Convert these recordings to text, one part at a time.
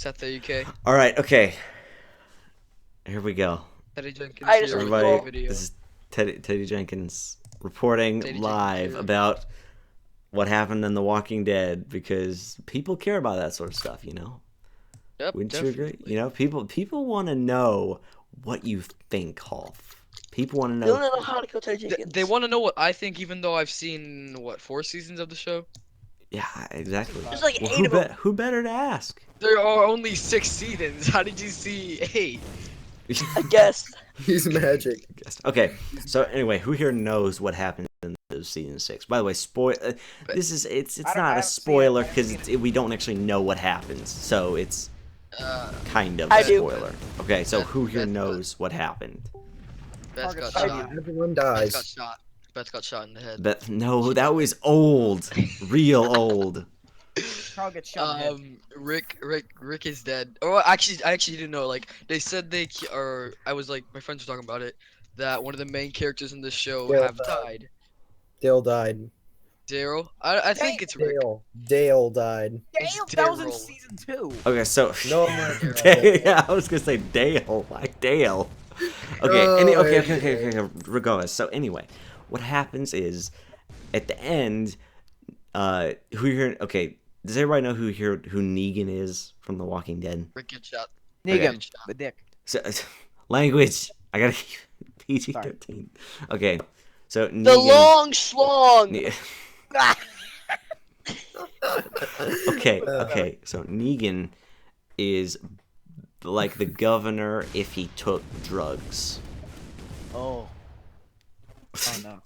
Seth, are you okay? All right, okay. Here we go. Teddy Jenkins I just here with Everybody, a video. this is Teddy Jenkins reporting Teddy Jenkins live here. about what happened in The Walking Dead because people care about that sort of stuff, you know? Yep, Wouldn't you agree? definitely. You know, people want to know what you think, Hoff. People want to They know. don't know how to kill Ted They, Jenkins. they want to know what I think, even though I've seen what 4 seasons of the show. Yeah, exactly. There's like Well, 8 of them. who better to ask? There are only 6 seasons. How did you see 8? I guess. He's magic. Okay, so anyway, who here knows what happened in season 6? By the way, this is it's I not a haven't seen it. spoiler I haven't because seen we don't actually know what happens, so it's kind of I a do. spoiler. Okay, so who here Beth- knows what happened? Beth Target got shot. shot. Everyone Beth got dies. shot. Beth got shot in the head. But no, that was old, real old. Carl gets shot in the head. Rick is dead. Or actually, I actually didn't know. Like they said or I was like, my friends were talking about it, that one of the main characters in this show Dale have died. died. Dale died. Daryl. I think it's Rick. Dale died. It's Damn, that was in Daryl. season 2. Okay, so No, my yeah, I was gonna say Dale, like Dale. Okay, okay. Regardless, so anyway, what happens is at the end, who here? Okay, does everybody know who Negan is from The Walking Dead? Rick gets shot. Negan, the dick. So, language. I gotta keep PG-13. Okay, so Negan. The long schlong. Okay. So Negan is like the governor if he took drugs. Oh. Oh no.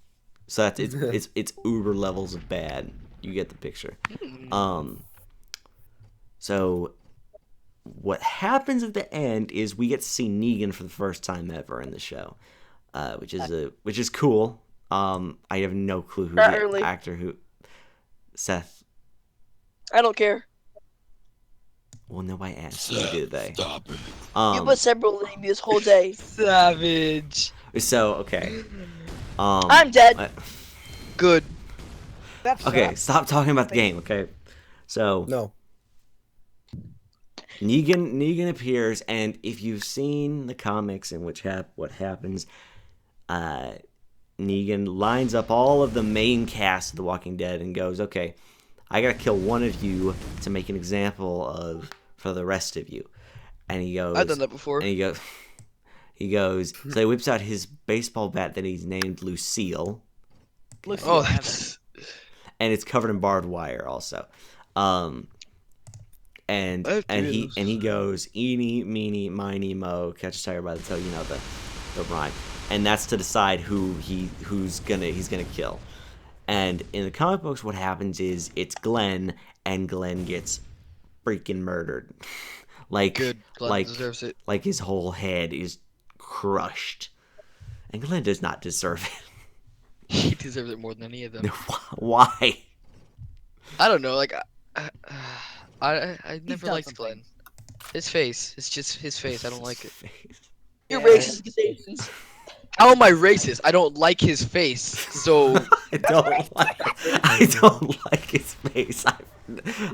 So that's it's uber levels of bad. You get the picture. So what happens at the end is we get to see Negan for the first time ever in the show, which is cool. I have no clue who Not the really. actor who Seth. I don't care. Well, nobody asked you, did they? Stop it. You put separately this whole day. Savage. So okay. I'm dead. Good. That's Okay, stop talking about the game. Okay, so No. Negan appears, and if you've seen the comics in which what happens, Negan lines up all of the main cast of The Walking Dead and goes, "Okay, I gotta kill one of you to make an example of for the rest of you." And he goes, I've done that before. And he goes. So he whips out his baseball bat that he's named Lucille. Lucille Oh, Evans. that's And it's covered in barbed wire also. And I have to do he goes, eeny, meeny, miny, mo, catch a tiger by the toe, you know, the rhyme. And that's to decide he's gonna kill. And in the comic books what happens is it's Glenn, and Glenn gets freaking murdered. like good. Glenn like deserves it. like his whole head is crushed. And Glenn does not deserve it. He deserves it more than any of them. Why? I don't know. Like, I never done liked something. Glenn. His face. It's just his face. I don't like it. You're Yeah. racist accusations. How am I racist? I don't like his face. So I don't like his face.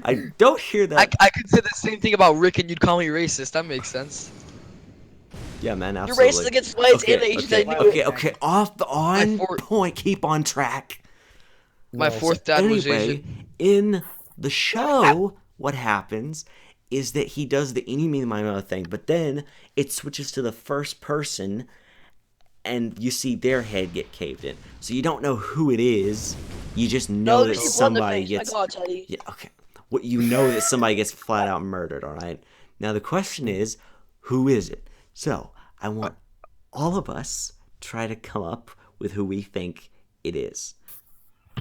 I don't hear that. I could say the same thing about Rick, and you'd call me racist. That makes sense. Yeah, man, You're absolutely. racist against whites and Asians. I knew it. Okay. On point. Keep on track. My No, fourth dad was Anyway, Asian. in the show, what happens is that he does the eeny, meeny, miny, moe thing, but then it switches to the first person, and you see their head get caved in. So you don't know who it is. You just know No, that you won the somebody face. gets. I got Teddy. Yeah, okay. What you know that somebody gets flat out murdered, all right? Now the question is, who is it? So, I want all of us try to come up with who we think it is.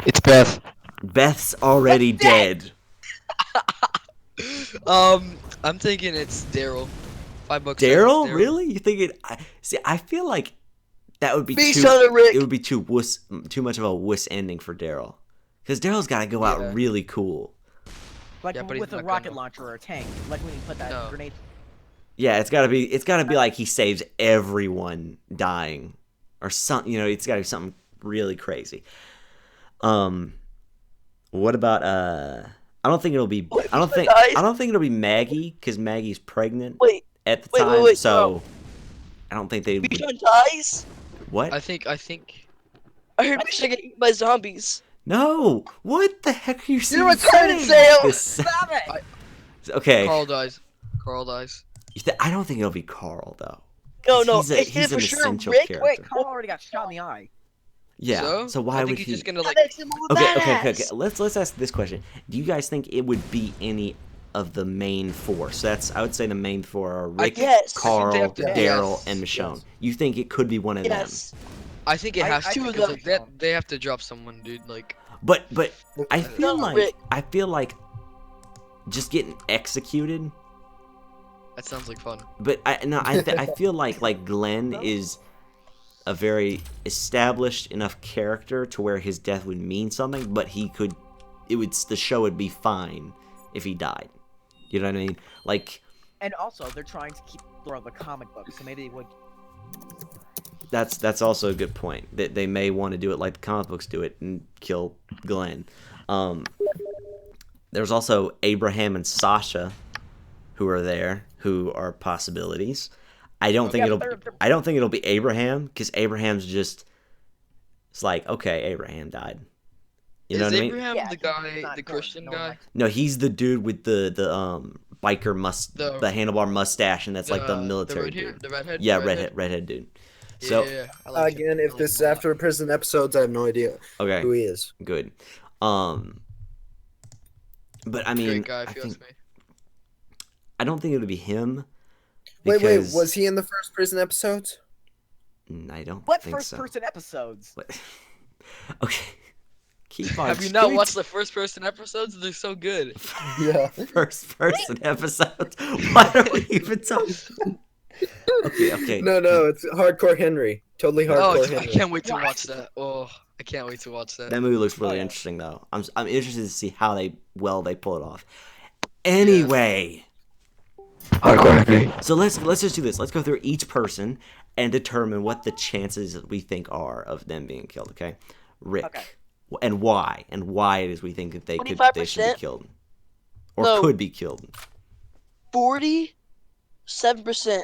It's Beth. Beth's already dead. I'm thinking it's Daryl. $5. Daryl? Really? You think it see, I feel like that would be Be too son of Rick. it would be too much of a wuss ending for Daryl. Cuz Daryl's got to go Yeah. out really cool. Like Yeah, but he's with a not rocket gonna. launcher or a tank. Like when you put that No. grenade. Yeah, it's got to be like he saves everyone dying or something, you know, it's got to be something really crazy. What about I don't think it'll be. Wait, I don't who think. dies? I don't think it'll be Maggie because Maggie's pregnant Wait, at the wait, time. wait, so I don't think they. Bichon dies? What? I think. I heard Bichon get eaten by zombies. No. What the heck are you saying? You're retarded, Sam! This- Stop it! Okay. Carl dies. Carl dies. I don't think it'll be Carl though. No, He's it's an for sure essential Rick. character. Wait, Carl already got shot in the eye. Yeah. So why I would think he? he's just gonna like. That makes him a Okay. badass. Let's ask this question. Do you guys think it would be any of the main four? So I would say the main four are Rick, Yes. Carl, I think they have to- Daryl, yes. and Michonne. Yes. You think it could be one of Yes. I think it has I to think because it's like Michonne. they have to drop someone, dude. Like them? But I feel No, like Rick. just getting executed. that sounds like fun. But I feel like Glenn is a very established enough character to where his death would mean something, but the show would be fine if he died. You know what I mean? Like And also, they're trying to keep the lore of the comic book, so maybe they would. that's also a good point. That they may want to do it like the comic books do it and kill Glenn. There's also Abraham and Sasha, who are there, who are possibilities. I don't think Yeah, it'll. they're- I don't think it'll be Abraham because Abraham's just. It's like okay, Abraham died. You know Is what I mean? Abraham Yeah, the he's guy, not the going Christian nowhere. guy? No, he's the dude with the biker The- the handlebar mustache, and that's like the military red hair, dude. the redhead. Yeah, the redhead dude. So yeah, I like him. Again, I if like this is him a lot. after prison episodes, I have no idea okay, who he is. good. But I mean, Great guy, I if you think ask me. I don't think it would be him. Wait, because- was he in the first prison episodes? I don't What think so. first-person episodes? What? Okay. Keep on. Have you not watched the first person episodes? They're so good. Yeah. first person episodes? Why are we even talking? Okay. No, it's Hardcore Henry. Totally Oh, Hardcore I Henry. can't wait to watch that. Oh, I can't wait to watch that. That movie looks really yeah. interesting, though. I'm interested to see how they pull it off. Anyway, so let's just do this. Let's go through each person and determine what the chances we think are of them being killed. Okay, Rick, Okay. and why it is we think that they should be 25%? killed or No. could be killed. 47%.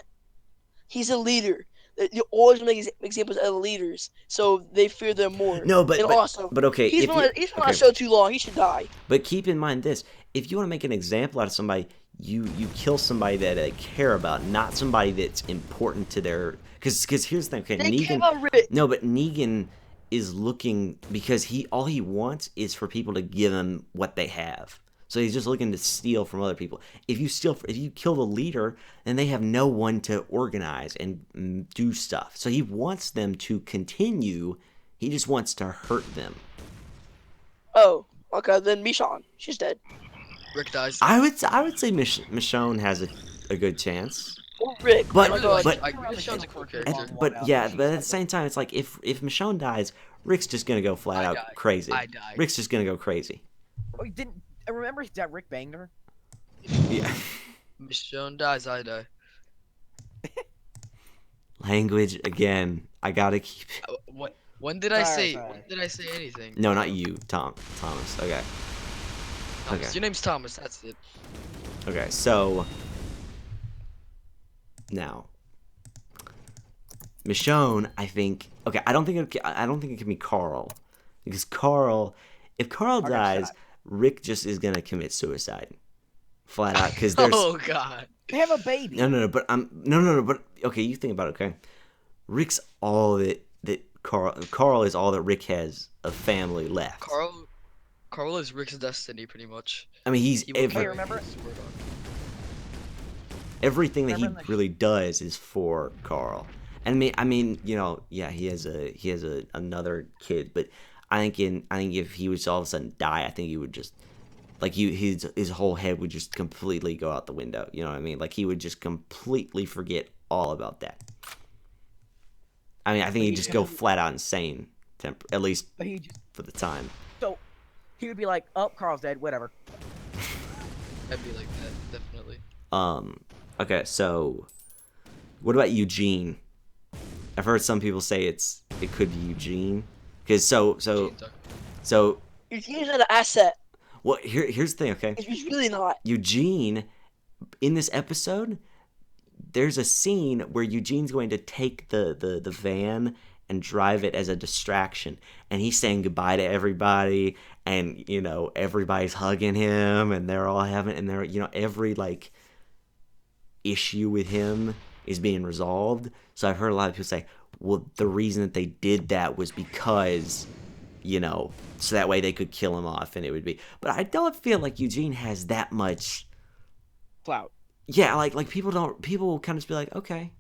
He's a leader. You always make examples of leaders, so they fear them more. No, but and also, okay. he's if been you- on the okay. show too long. He should die. But keep in mind this: if you want to make an example out of somebody, you kill somebody that they care about, not somebody that's important to their. Because here's the thing. Okay, They care Negan. about Rick. No, but Negan is looking because all he wants is for people to give him what they have. So he's just looking to steal from other people. If you kill the leader, then they have no one to organize and do stuff. So he wants them to continue. He just wants to hurt them. Oh, okay. Then Michonne, she's dead. Rick dies. I would say Michonne has a good chance. Or Rick. But- oh my God. but- Michonne's a cool character. But at the same time, it's like if Michonne dies, Rick's just gonna go flat I out die. crazy. I die. Rick's just gonna go crazy. Oh, you didn't. I remember that Rick banged her. Yeah. Michonne dies, I die. Language again. I gotta keep. What? When did I Sorry, say? sorry. When did I say anything? No, not you, Thomas. Okay. Thomas. okay. Your name's Thomas. That's it. Okay. So now, Michonne, I think. Okay, I don't think it can be Carl, because if Carl I'll get dies, shot. Rick just is gonna commit suicide, flat out. Because there's Oh God. They have a baby. no, but but okay, you think about it. Okay, Rick's all that Carl is all that Rick has of family left. Carl is Rick's destiny, pretty much. I mean, he's He will carry remember- his sword on. everything that he Remember in the- really does is for Carl. And I mean, you know, yeah, he has another kid, but I think if he was all of a sudden die, I think he would just like his whole head would just completely go out the window. You know what I mean? Like he would just completely forget all about that. I mean, I think he'd just go flat out insane, at least But he just. for the time. So he would be like, "Oh, Carl's dead. Whatever." I'd be like that, definitely. Okay, so what about Eugene? I've heard some people say it could be Eugene, because so Gene Tucker. so He's an asset. Well, here's the thing, okay? He's really not. Eugene, in this episode, there's a scene where Eugene's going to take the van and drive it as a distraction, and he's saying goodbye to everybody, and everybody's hugging him, and they're all having, and they're every like issue with him is being resolved. So I've heard a lot of people say, well, the reason that they did that was because so that way they could kill him off, and it would be. But I don't feel like Eugene has that much Clout. Yeah, like people will kind of just be like, okay.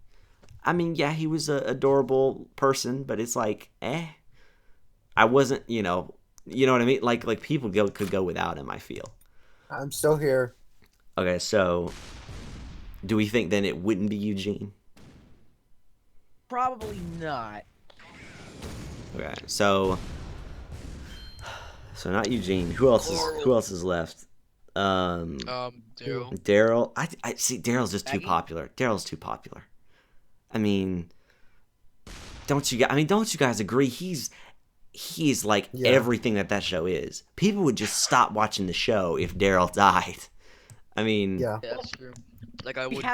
I mean, yeah, he was an adorable person, but it's like, I wasn't, you know what I mean? Like people could go without him, I feel. I'm still here. Okay, so do we think then it wouldn't be Eugene? Probably not. Okay, so not Eugene. Who else is left? Daryl. Daryl. I see. Daryl's just too Maggie? popular. Daryl's too popular. I mean, don't you guys agree? He's like everything that show is. People would just stop watching the show if Daryl died. I mean, Yeah. Yeah, that's true. Like I We would.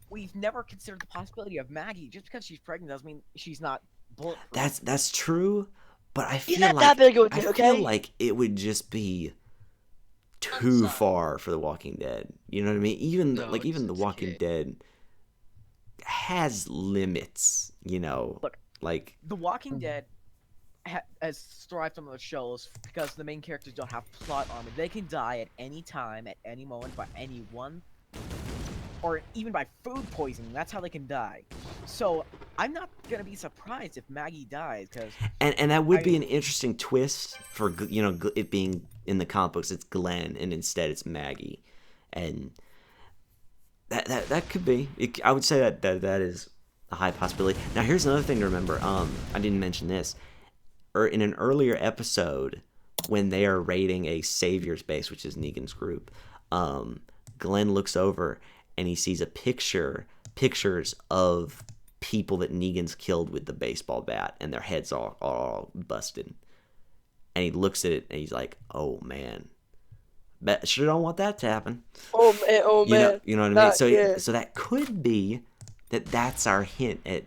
we've never considered the possibility of Maggie. Just because she's pregnant doesn't mean she's not bulletproof. that's true. But I feel not like that big of a I deal, feel okay? like it would just be too far for The Walking Dead. You know what I mean? Even No, even The it's Walking okay. Dead has limits. Look, like The Walking Dead has thrived on those shows because the main characters don't have plot armor. They can die at any time, at any moment, by anyone, or even by food poisoning. That's how they can die. So I'm not gonna be surprised if Maggie dies, because and that would be an interesting twist for it being in the comic books. It's Glenn, and instead it's Maggie, and that could be. I would say that is a high possibility. Now here's another thing to remember. I didn't mention this. In an earlier episode, when they are raiding a Savior's base, which is Negan's group, Glenn looks over and he sees pictures of people that Negan's killed with the baseball bat, and their heads are all busted. And he looks at it and he's like, "Oh man, sure don't want that to happen." Oh man. You know what I mean? Not So yet. so that could be that's our hint at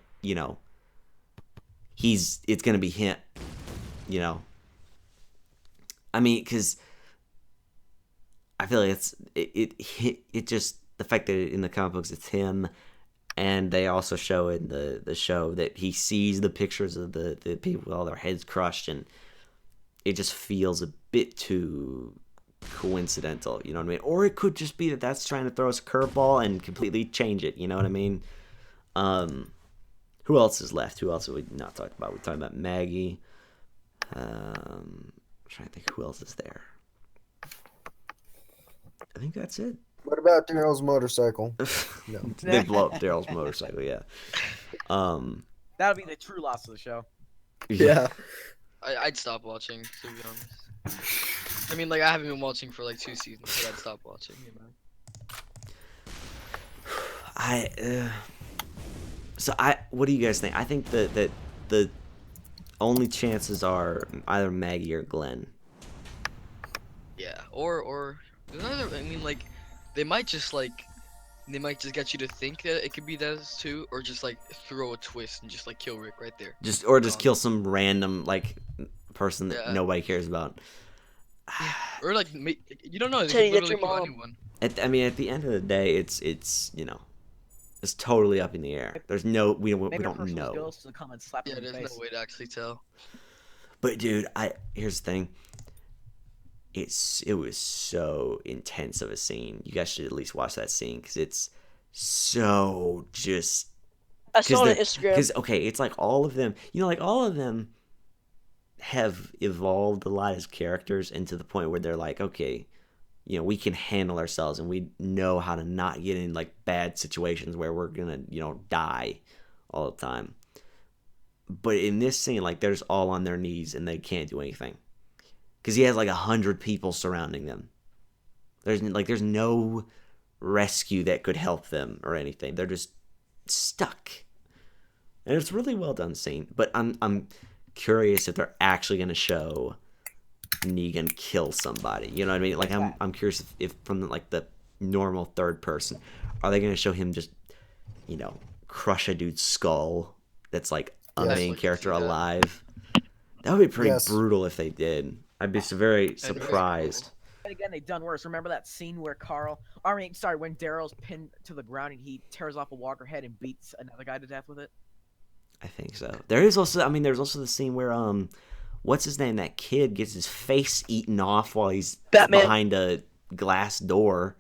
it's gonna be hint. I mean, because I feel like it just the fact that in the comic books it's him, and they also show in the show that he sees the pictures of the people with all their heads crushed, and it just feels a bit too coincidental, you know what I mean? Or it could just be that's trying to throw us a curveball and completely change it, you know what I mean? Who else is left? Who else have we not talked about? We're talking about Maggie. I'm trying to think who else is there. I think that's it. What about Daryl's motorcycle? No. They blow up Daryl's motorcycle, yeah. that'll be the true loss of the show. Yeah. I'd stop watching, to be honest. I mean, like I haven't been watching for like 2 seasons, but I'd stop watching. What do you guys think? I think that the only chances are either Maggie or Glenn. Yeah, or I mean, like they might just get you to think that it could be those two, or just like throw a twist and just like kill Rick right there. Just Gone. kill some random person that Yeah. nobody cares about. Or like you don't know. They Teddy, could that's literally your kill mom. anyone. I mean, at the end of the day, it's totally up in the air. There's no we Maybe a don't person know. goes to the comments, slap Yeah, him in the there's face. no way to actually tell. But dude, here's the thing. It was so intense of a scene. You guys should at least watch that scene because it's so just. I saw it on Instagram. Because okay, it's like all of them. All of them have evolved a lot as characters, and to the point where they're like, okay, we can handle ourselves, and we know how to not get in like bad situations where we're gonna die all the time. But in this scene, like they're just all on their knees and they can't do anything. Because he has like 100 people surrounding them. There's no rescue that could help them or anything. They're just stuck. And it's really well done scene. But I'm curious if they're actually going to show Negan kill somebody. You know what I mean? Like I'm curious if from like the normal third person, are they gonna show him just, you know, crush a dude's skull that's like a Yes. main Like to character see that. alive? That would be pretty Yes. brutal if they did. I'd be very That'd be surprised. And again, they've done worse. Remember that scene where when Daryl's pinned to the ground and he tears off a walker head and beats another guy to death with it? I think so. There is also, I mean, there's also the scene where what's his name? That kid gets his face eaten off while he's Batman. behind a glass door.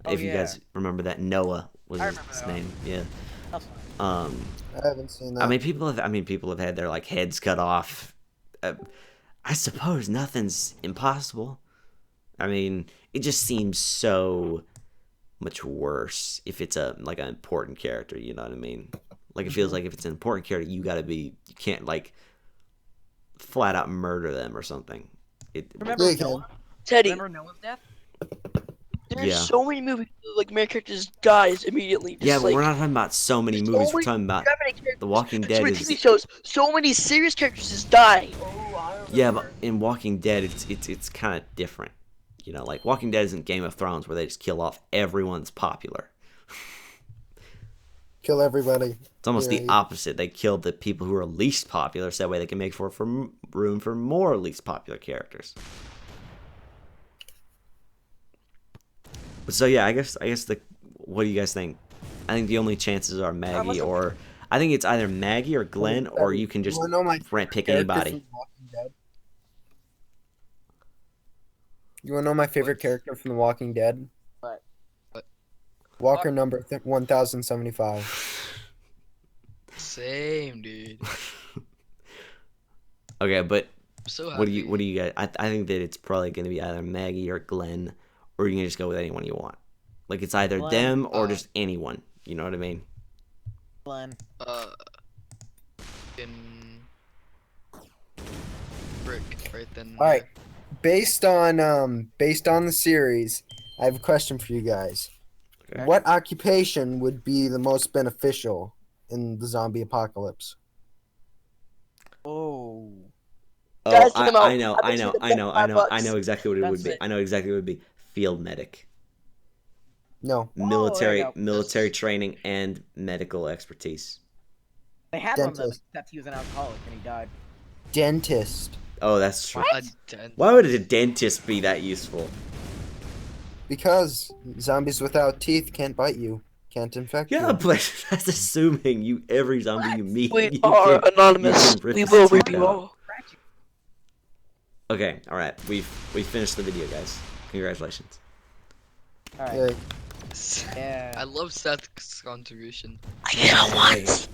Oh, If you yeah. guys remember that, Noah was I his remember that name. Yeah. That's fine. I haven't seen that. I mean, people have had their like heads cut off. I suppose nothing's impossible. I mean, it just seems so much worse if it's like an important character. You know what I mean? Like it feels like if it's an important character, you can't like flat out murder them or something. Remember Yeah, you Noah? Teddy, Remember Noah's death? there's Yeah. so many movies like main characters dies immediately. Just Yeah, but like, we're not talking about so many so movies. We're many- talking about so many characters, The Walking so Dead many is. TV shows, so many serious characters just die. Yeah, but in Walking Dead, it's kind of different. You know, like Walking Dead isn't Game of Thrones where they just kill off everyone that's popular. Kill everybody. It's almost the Yeah. opposite. They kill the people who are least popular, so that way they can make for room for more least popular characters. But so yeah, I guess what do you guys think? I think the only chances are Maggie or I think it's either Maggie or Glenn, or you can just You wanna know my pick character anybody. from Walking Dead? You want to know my favorite What? character from The Walking Dead? What? Walker number 1075. Same, dude. Okay, but I'm so happy. what do you guys? I think that it's probably going to be either Maggie or Glenn, or you can just go with anyone you want. Like it's either Glenn. them or just anyone. You know what I mean? Glenn. In Brick, right then. All right. Based on the series, I have a question for you guys. Okay. What occupation would be the most beneficial in the zombie apocalypse? Oh. Oh, Guys, check 'em out. I know exactly what it would That's be. it. I know exactly what it would be. Field medic, No. military go. military training and medical expertise. They had one of them, Dentist. except he was an alcoholic and he died. Dentist. Oh, that's true. A dent. Why would a dentist be that useful? Because zombies without teeth can't bite you, can't infect Yeah, you. but that's assuming every zombie you meet. We you are can- anonymous. you can rip We his will teeth rip you out. all. Okay, all right, we finished the video, guys. Congratulations. Alright. Yeah. Yeah. I love Seth's contribution. I got once.